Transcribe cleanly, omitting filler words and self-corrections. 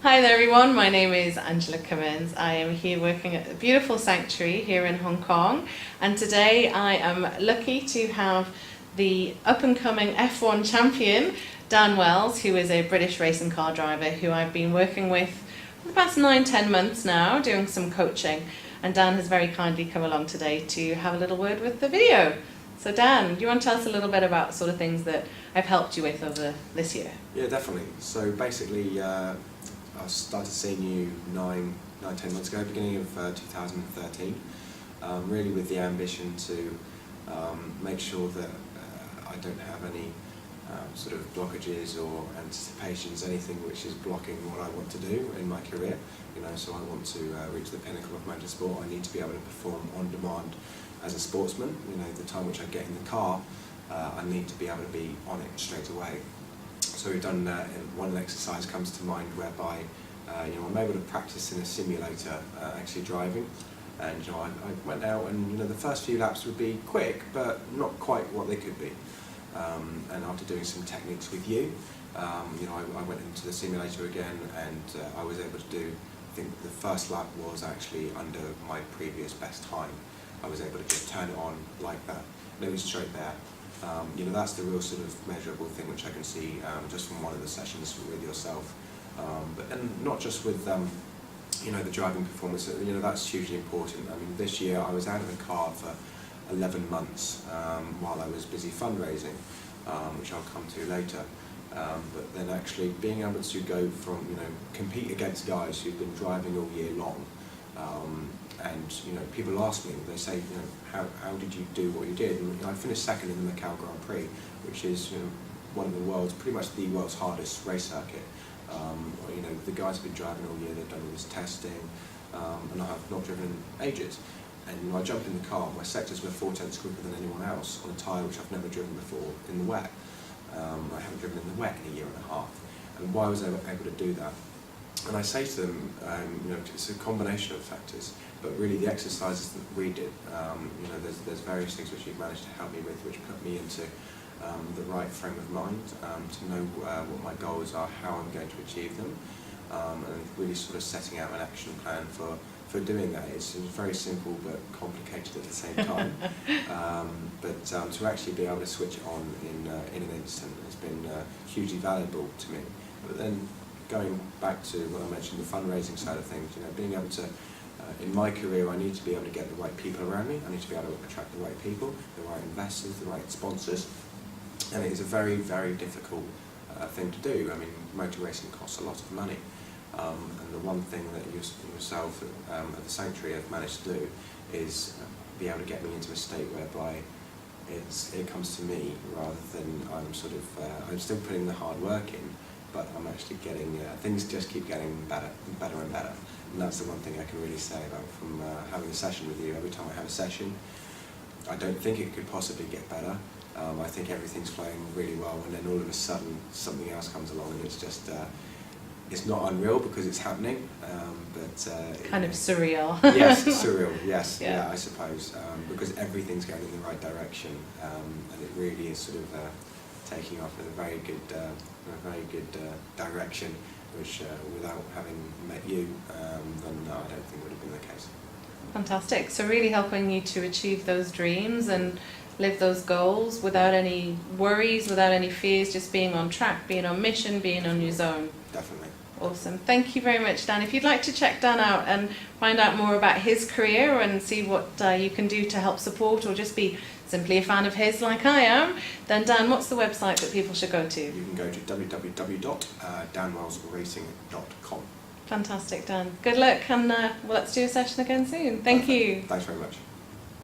Hi there everyone, my name is Angela Cummins. I am here working at the beautiful Sanctuary here in Hong Kong, and today I am lucky to have the up-and-coming F1 champion Dan Wells, who is a British racing car driver who I've been working with for the past 9-10 months now, doing some coaching, and Dan has very kindly come along today to have a little word with the video. So Dan, do you want to tell us a little bit about sort of things that I've helped you with over this year? Yeah, definitely. So basically, I started seeing you 9-10 months ago, beginning of 2013, really with the ambition to make sure that I don't have any sort of blockages or anticipations, anything which is blocking what I want to do in my career. So I want to reach the pinnacle of motorsport. I need to be able to perform on demand as a sportsman. The time which I get in the car, I need to be able to be on it straight away. So we've done one exercise comes to mind whereby I'm able to practice in a simulator actually driving, and I went out and the first few laps would be quick but not quite what they could be, and after doing some techniques with you, I went into the simulator again, and I was able to do, I think the first lap was actually under my previous best time. I was able to just turn it on like that, and it was straight there. That's the real sort of measurable thing which I can see just from one of the sessions with yourself, and not just with the driving performance. That's hugely important. I mean, this year I was out of the car for 11 months while I was busy fundraising, which I'll come to later. But then actually being able to go from compete against guys who've been driving all year long. And people ask me, they say, how did you do what you did? And I finished second in the Macau Grand Prix, which is one of the world's, pretty much the world's hardest race circuit. The guys have been driving all year, they've done all this testing, and I have not driven in ages. And I jumped in the car, my sectors were 4/10 quicker than anyone else on a tyre which I've never driven before in the wet. I haven't driven in the wet in a year and a half. And why was I able to do that? And I say to them, it's a combination of factors, but really the exercises that we did, there's various things which you've managed to help me with, which put me into the right frame of mind to know what my goals are, how I'm going to achieve them, and really sort of setting out an action plan for doing that. It's very simple but complicated at the same time. But to actually be able to switch it on in an instant has been hugely valuable to me. But then going back to what I mentioned, the fundraising side of things, being able to, in my career, I need to be able to get the right people around me. I need to be able to attract the right people, the right investors, the right sponsors. And it is a very, very difficult thing to do. I mean, motor racing costs a lot of money. And the one thing that yourself at the Sanctuary have managed to do is be able to get me into a state whereby it comes to me rather than I'm I'm still putting the hard work in, but I'm actually getting, things just keep getting better and better and better. And that's the one thing I can really say about from having a session with you. Every time I have a session, I don't think it could possibly get better. I think everything's flowing really well, and then all of a sudden something else comes along, and it's just, it's not unreal because it's happening, but kind of surreal. Yes, surreal. Yes, yeah I suppose, because everything's going in the right direction, and it really is sort of taking off in a very good direction, which without having met you, then no, I don't think would have been the case. Fantastic. So really helping you to achieve those dreams and live those goals without any worries, without any fears, just being on track, being on mission, being on your zone. Definitely. Awesome. Thank you very much, Dan. If you'd like to check Dan out and find out more about his career and see what you can do to help support, or just be simply a fan of his like I am, then Dan, what's the website that people should go to? You can go to www.danwellsracing.com. Fantastic, Dan. Good luck, and let's do a session again soon. Thank you. Thanks very much.